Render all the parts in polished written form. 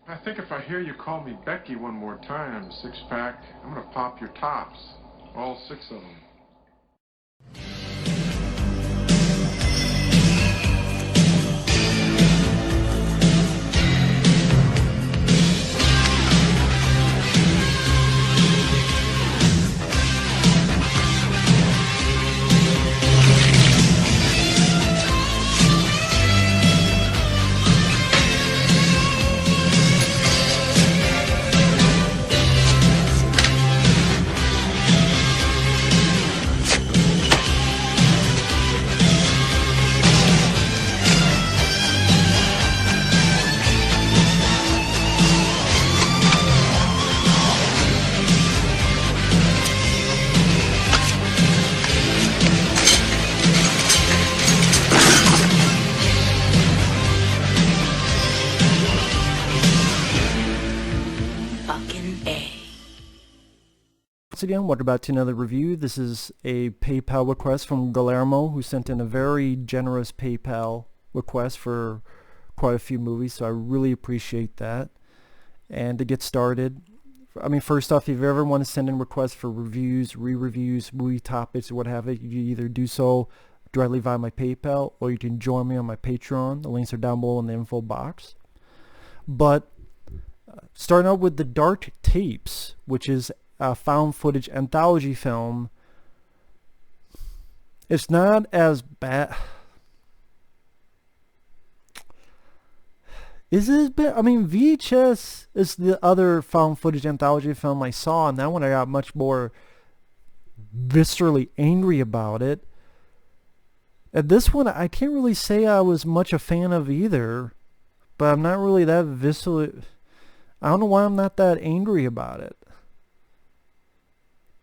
I think if I hear you call me Becky one more time, six-pack, I'm gonna pop your tops. All six of them. Once again, welcome back to another review. This is a PayPal request from Guillermo, who sent in a very generous PayPal request for quite a few movies, so I really appreciate that. And to get started, first off, if you ever want to send in requests for reviews, re-reviews, movie topics, or what have you, you either do so directly via my PayPal, or you can join me on my Patreon. The links are down below in the info box. But starting out with The Dark Tapes, which is a found footage anthology film. It's not as bad. Is it as bad? VHS is the other found footage anthology film I saw, and that one I got much more viscerally angry about it. And this one I can't really say I was much a fan of either, but I'm not really that viscerally. I don't know why I'm not that angry about it.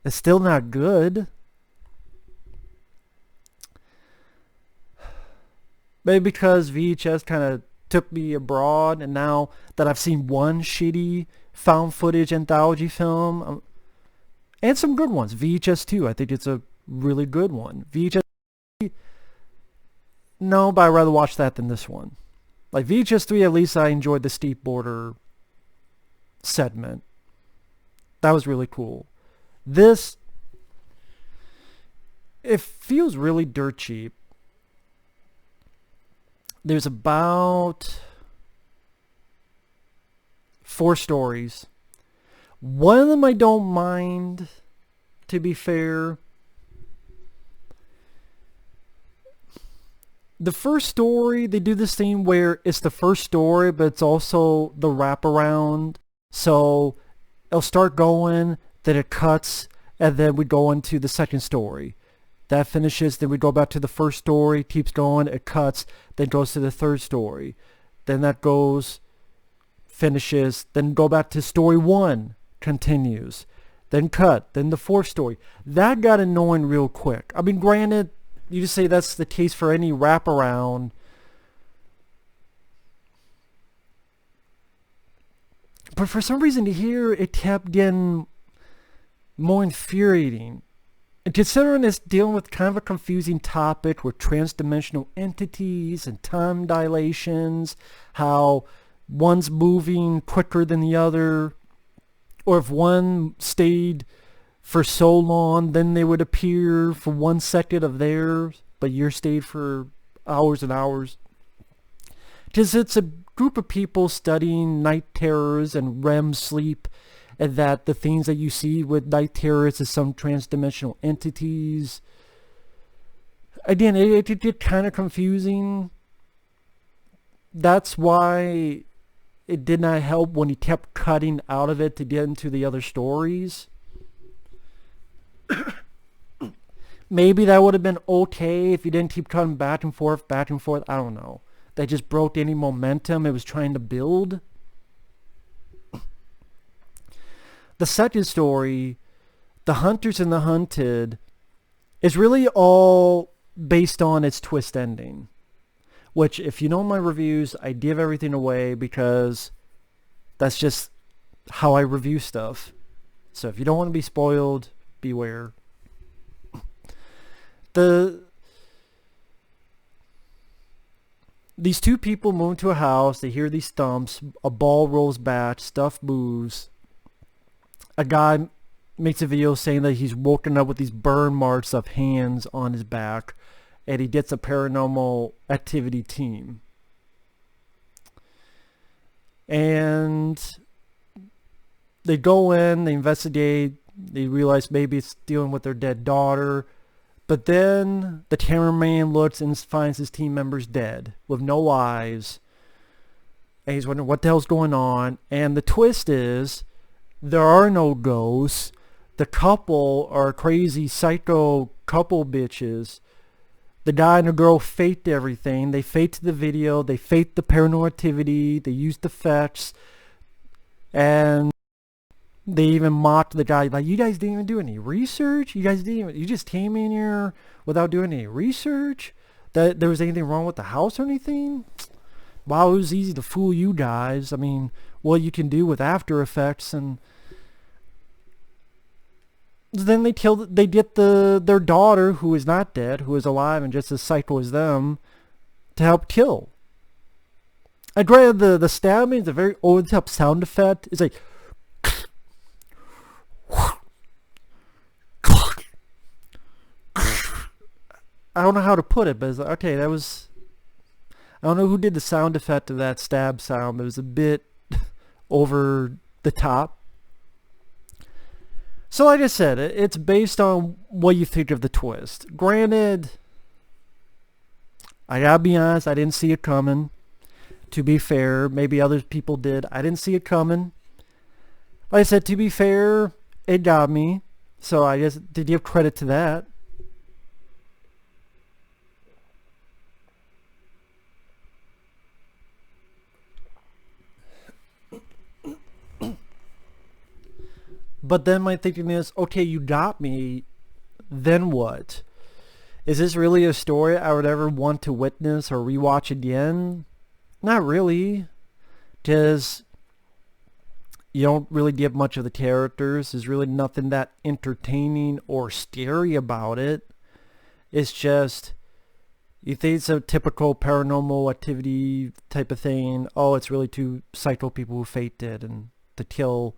It's still not good. Maybe because VHS kind of took me abroad, and now that I've seen one shitty found footage anthology film, and some good ones, VHS 2, I think it's a really good one. VHS 3, no, but I'd rather watch that than this one. Like VHS 3, at least I enjoyed the Steep Border segment. That was really cool. This, it feels really dirt cheap. There's about 4 stories. One of them I don't mind, to be fair. The first story, they do this thing where it's the first story, but it's also the wraparound. So it'll start going, then it cuts, and then we go into the second story. That finishes, then we go back to the first story, keeps going, it cuts, then goes to the third story. Then that goes, finishes, then go back to story 1, continues. Then cut, then the fourth story. That got annoying real quick. Granted, you just say that's the case for any wraparound. But for some reason here, it kept getting more infuriating. And considering it's dealing with kind of a confusing topic with transdimensional entities and time dilations, how one's moving quicker than the other, or if one stayed for so long, then they would appear for 1 second of theirs, but yours stayed for hours and hours. Because it's a group of people studying night terrors and REM sleep, and that the things that you see with night terrors is some transdimensional entities. Again, it get kind of confusing. That's why it did not help when he kept cutting out of it to get into the other stories. Maybe that would have been okay if you didn't keep cutting back and forth, back and forth. I don't know. That just broke any momentum it was trying to build. The second story, The Hunters and the Hunted, is really all based on its twist ending. Which, if you know my reviews, I give everything away because that's just how I review stuff. So if you don't want to be spoiled, beware. The these two people move into a house. They hear these thumps. A ball rolls back. Stuff moves. A guy makes a video saying that he's woken up with these burn marks of hands on his back, and he gets a paranormal activity team. And they go in, they investigate, they realize maybe it's dealing with their dead daughter. But then the cameraman looks and finds his team members dead with no eyes. And he's wondering what the hell's going on. And the twist is there are no ghosts. The couple are crazy psycho couple bitches. The guy and the girl faked everything. They faked the video. They faked the paranormal activity. They used effects. And they even mocked the guy. Like, you guys didn't even do any research? You just came in here without doing any research? That there was anything wrong with the house or anything? Wow, it was easy to fool you guys. I mean, what you can do with After Effects. And then they get their daughter, who is not dead, who is alive and just as psycho as them, to help kill. I granted the stabbing is a very over-the-top sound effect. It's like I don't know how to put it, but it's like, okay, that was, I don't know who did the sound effect of that stab sound, but it was a bit over the top. So like I said, it's based on what you think of the twist. Granted, I gotta be honest, I didn't see it coming. To be fair, maybe other people did. I didn't see it coming. Like I said, to be fair, it got me. So I guess, did you give credit to that? But then my thinking is, okay, you got me, then what? Is this really a story I would ever want to witness or rewatch again? Not really, because you don't really get much of the characters. There's really nothing that entertaining or scary about it. It's just, you think it's a typical paranormal activity type of thing. Oh, it's really two psycho people who faked it and to kill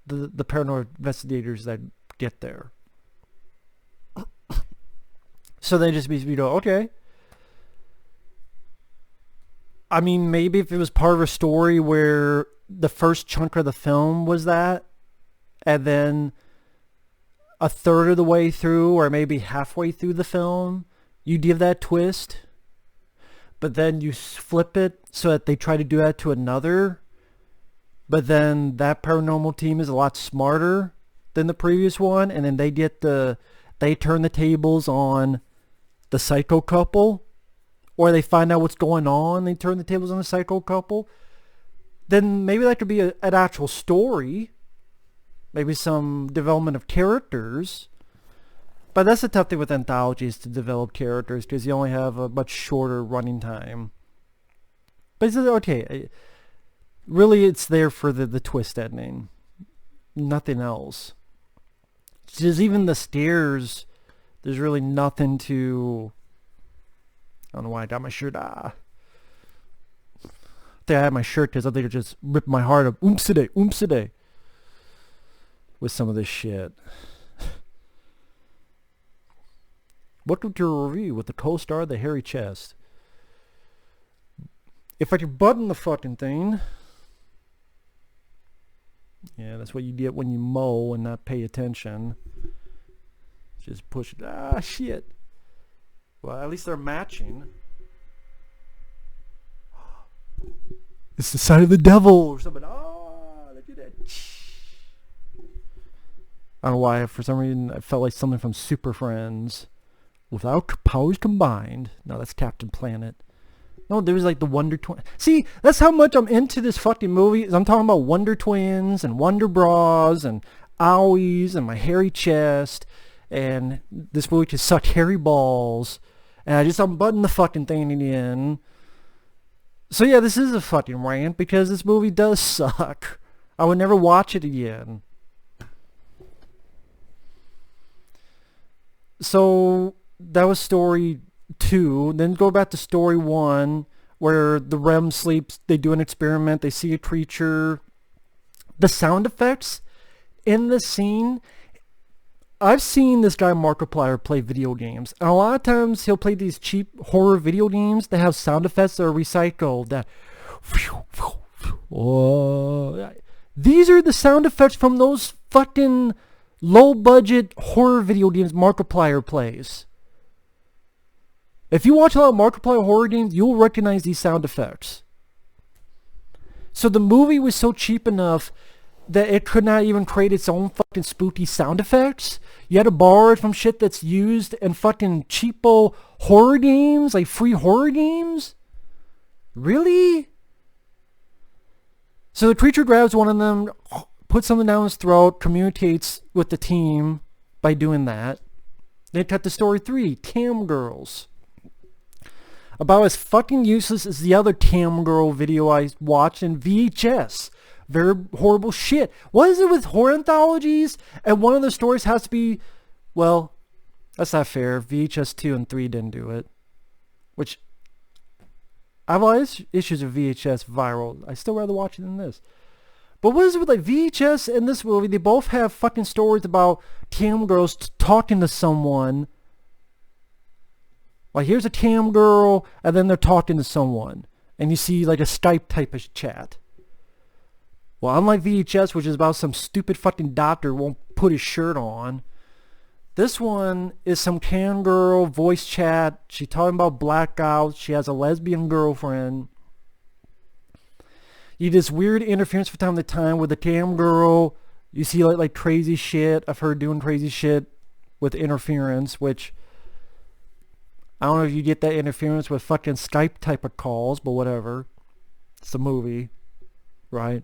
the paranormal investigators that get there. So they just be okay. I mean, maybe if it was part of a story where the first chunk of the film was that, and then a third of the way through, or maybe halfway through the film, you give that twist, but then you flip it so that they try to do that to another. But then that paranormal team is a lot smarter than the previous one, and then they turn the tables on the psycho couple, or they find out what's going on, they turn the tables on the psycho couple. Then maybe that could be an actual story, maybe some development of characters. But that's the tough thing with anthologies, to develop characters, because you only have a much shorter running time. But it's okay. Really, it's there for the twist ending. Nothing else. Just even the stairs, there's really nothing to... I don't know why I got my shirt. I think I had my shirt because I think it just ripped my heart up. Oomside. With some of this shit. Welcome to a review with the co-star, the hairy chest. If I could button the fucking thing... Yeah, that's what you get when you mow and not pay attention. Just push it. Ah, shit. Well, at least they're matching. It's the sign of the devil or something. Oh, look at that. I don't know why. For some reason, I felt like something from Super Friends. Without powers combined. No, that's Captain Planet. No, there was like the Wonder Twins. See, that's how much I'm into this fucking movie. I'm talking about Wonder Twins and Wonder Bras and Owies and my hairy chest. And this movie just sucked hairy balls. And I just unbuttoned the fucking thing again. So yeah, this is a fucking rant because this movie does suck. I would never watch it again. So that was story 2. Then go back to story 1, where the REM sleeps, they do an experiment, they see a creature. The sound effects in this scene, I've seen this guy Markiplier play video games, and a lot of times he'll play these cheap horror video games that have sound effects that are recycled. That these are the sound effects from those fucking low-budget horror video games Markiplier plays. If you watch a lot of Markiplier horror games, you'll recognize these sound effects. So the movie was so cheap enough that it could not even create its own fucking spooky sound effects. You had to borrow it from shit that's used in fucking cheapo horror games, like free horror games? Really? So the creature grabs one of them, puts something down his throat, communicates with the team by doing that. Then cut to story 3, Cam Girls. About as fucking useless as the other Cam Girl video I watched in VHS. Very horrible shit. What is it with horror anthologies? And one of the stories has to be, well, that's not fair. VHS 2 and 3 didn't do it. Which, I have a lot of issues with VHS viral. I still rather watch it than this. But what is it with like VHS and this movie? They both have fucking stories about cam girls talking to someone. Like here's a cam girl and then they're talking to someone. And you see like a Skype type of chat. Well, unlike VHS, which is about some stupid fucking doctor who won't put his shirt on, this one is some cam girl voice chat. She's talking about blackouts. She has a lesbian girlfriend. You get this weird interference from time to time with the cam girl. You see like crazy shit of her doing crazy shit with interference, which I don't know if you get that interference with fucking Skype type of calls, but whatever. It's a movie, right?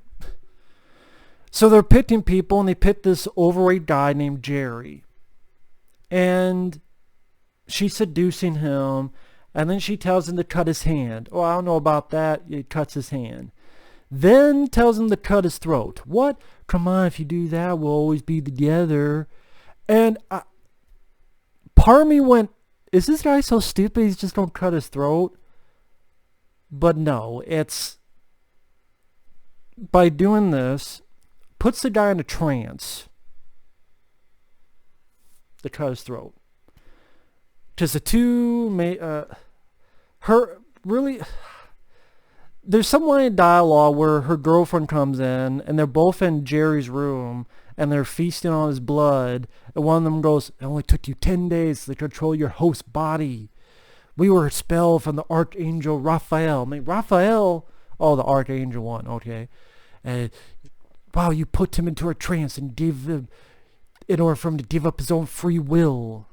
So they're picking people, and they pick this overweight guy named Jerry. And she's seducing him, and then she tells him to cut his hand. Oh, I don't know about that. He cuts his hand. Then tells him to cut his throat. What? Come on, if you do that, we'll always be together. And part of me went, is this guy so stupid he's just going to cut his throat? But no, it's by doing this, puts the guy in a trance to cut his throat. Because the two her really, there's some line of dialogue where her girlfriend comes in and they're both in Jerry's room and they're feasting on his blood, and one of them goes, it only took you 10 days to control your host's body. We were expelled from the Archangel Raphael. I mean, Raphael, oh, the Archangel one, okay. And wow, you put him into a trance and gave him, in order for him to give up his own free will.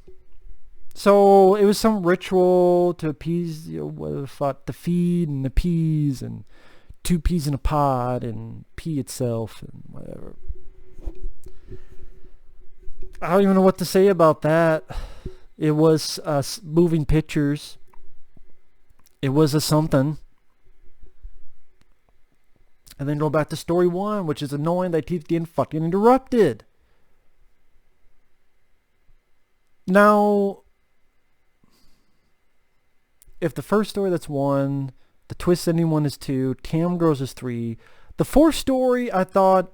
So it was some ritual to appease, you know, the feed and appease, and 2 peas in a pod and pee itself and whatever. I don't even know what to say about that. It was moving pictures. It was a something. And then go back to story 1, which is annoying that keeps getting fucking interrupted. Now, if the first story, that's 1, the twist ending 1 is 2, Cam Girls is 3. The 4th story I thought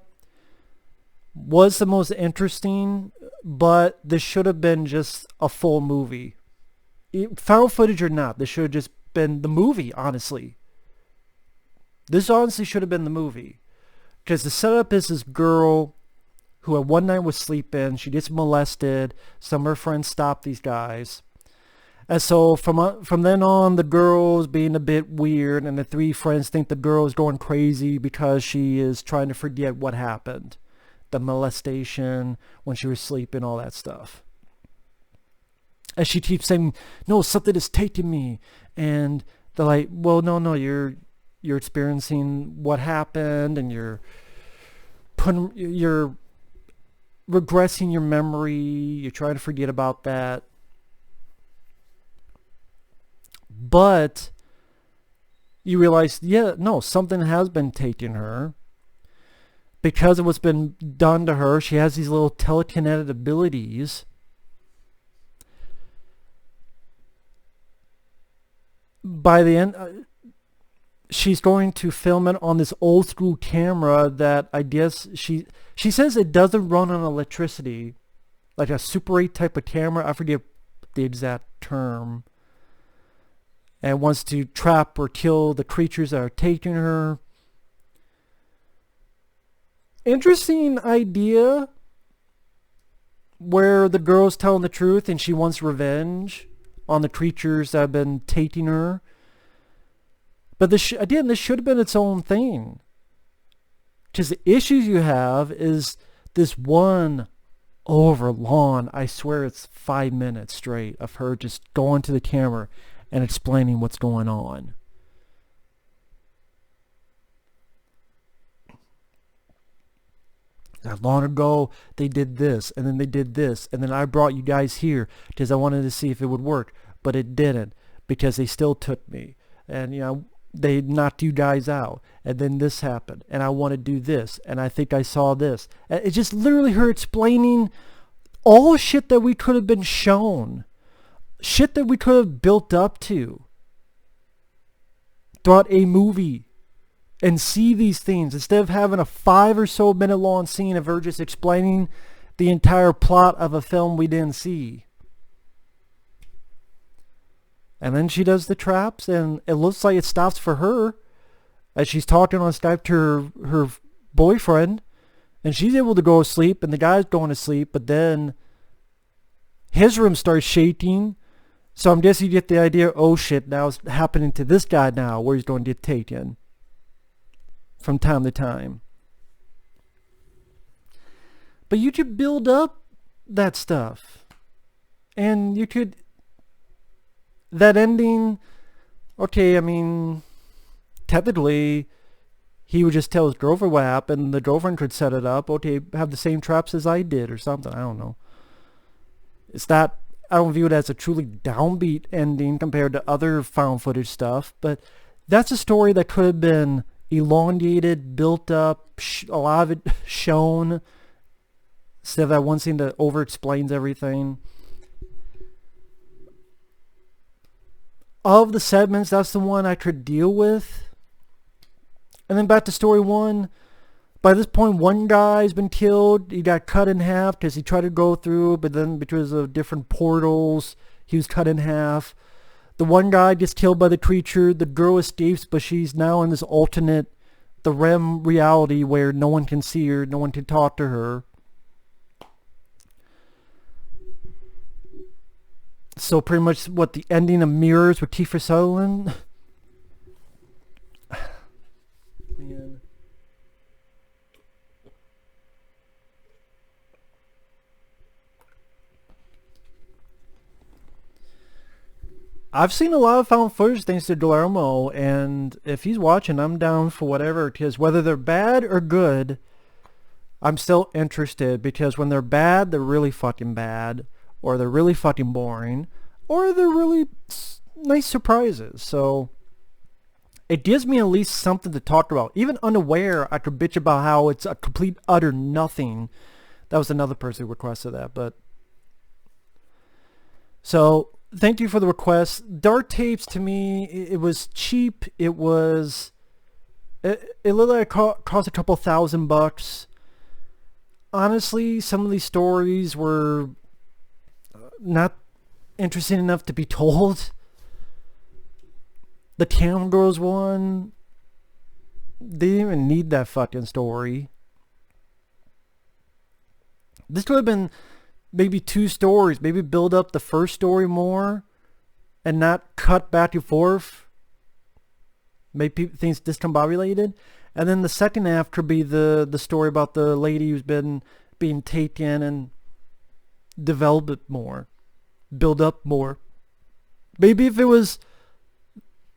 was the most interesting, but this should have been just a full movie. Found footage or not, this should have just been the movie, honestly. This honestly should have been the movie. Because the setup is this girl who at one night was sleeping, she gets molested, some of her friends stop these guys. And so from then on, the girl's being a bit weird, and the 3 friends think the girl is going crazy because she is trying to forget what happened. The molestation, when she was sleeping, all that stuff. And she keeps saying, no, something is taking me. And they're like, well, no, you're experiencing what happened, and you're regressing your memory. You're trying to forget about that. But you realize, yeah, no, something has been taking her. Because of what's been done to her, she has these little telekinetic abilities. By the end, she's going to film it on this old school camera that I guess she says it doesn't run on electricity, like a Super 8 type of camera. I forget the exact term. And wants to trap or kill the creatures that are taking her. Interesting idea, where the girl's telling the truth and she wants revenge on the creatures that have been taking her. But this should have been its own thing. Because the issues you have is this one over long, I swear it's 5 minutes straight of her just going to the camera and explaining what's going on. Not long ago, they did this, and then they did this, and then I brought you guys here because I wanted to see if it would work, but it didn't, because they still took me, and they knocked you guys out, and then this happened, and I want to do this, and I think I saw this. It's just literally her explaining all shit that we could have been shown, shit that we could have built up to throughout a movie. And see these things instead of having a 5 or so minute long scene of her just explaining the entire plot of a film we didn't see. And then she does the traps, and it looks like it stops for her as she's talking on Skype to her boyfriend, and she's able to go to sleep, and the guy's going to sleep, but then his room starts shaking. So I'm guessing you get the idea, oh shit, now it's happening to this guy now, where he's going to get taken from time to time. But you could build up that stuff, and you could, that ending, okay, I mean, technically he would just tell his girlfriend what happened, the girlfriend could set it up, okay, have the same traps as I did or something, I don't know. It's not, I don't view it as a truly downbeat ending compared to other found footage stuff, but that's a story that could have been elongated, built up, a lot of it shown, instead of that one scene that over explains everything. Of the segments, that's the one I could deal with. And then back to story 1. By this point, one guy's been killed. He got cut in half because he tried to go through, but then because of different portals, he was cut in half. The one guy gets killed by the creature. The girl escapes, but she's now in this alternate, the REM reality where no one can see her, no one can talk to her. So pretty much what the ending of Mirrors with Kiefer Sutherland. Man. I've seen a lot of found footage thanks to Guillermo, and if he's watching, I'm down for whatever it is. Whether they're bad or good, I'm still interested, because when they're bad, they're really fucking bad, or they're really fucking boring, or they're really nice surprises. So it gives me at least something to talk about. Even unaware, I could bitch about how it's a complete utter nothing. That was another person who requested that, but so thank you for the request. Dark Tapes, to me, it was cheap. It was, it looked like it cost a couple $1,000. Honestly, some of these stories were not interesting enough to be told. The Cam Girls one, they didn't even need that fucking story. This could have been maybe 2 stories. Maybe build up the first story more and not cut back and forth. Make things discombobulated. And then the second half could be the story about the lady who's been being taken, and develop it more. Build up more. Maybe if it was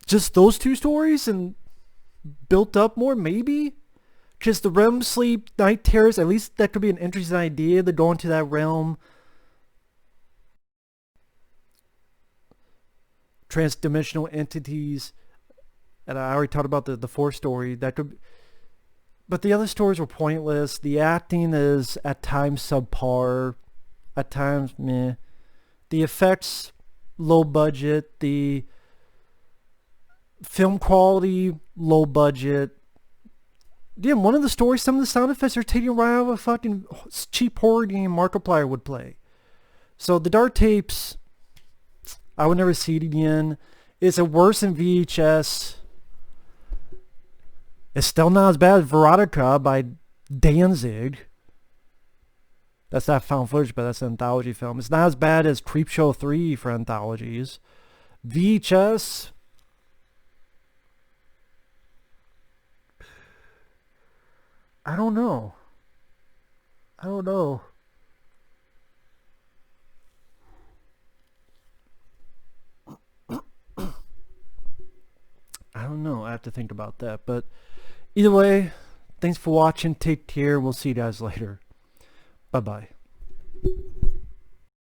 just those 2 stories and built up more, maybe. Just the REM sleep, night terrors, at least that could be an interesting idea to go into that realm. Transdimensional entities. And I already talked about the 4th story. That could, but the other stories were pointless. The acting is at times subpar. At times meh. The effects, low budget. The film quality, low budget. Yeah, one of the stories, some of the sound effects are taken right out of a fucking cheap horror game Markiplier would play. So the Dark Tapes, I would never see it again. Is it worse than VHS? It's still not as bad as Veronica by Danzig. That's not found footage, but that's an anthology film. It's not as bad as Creepshow 3 for anthologies. VHS, I don't know. I don't know. I don't know. I have to think about that. But either way, thanks for watching. Take care. We'll see you guys later. Bye-bye.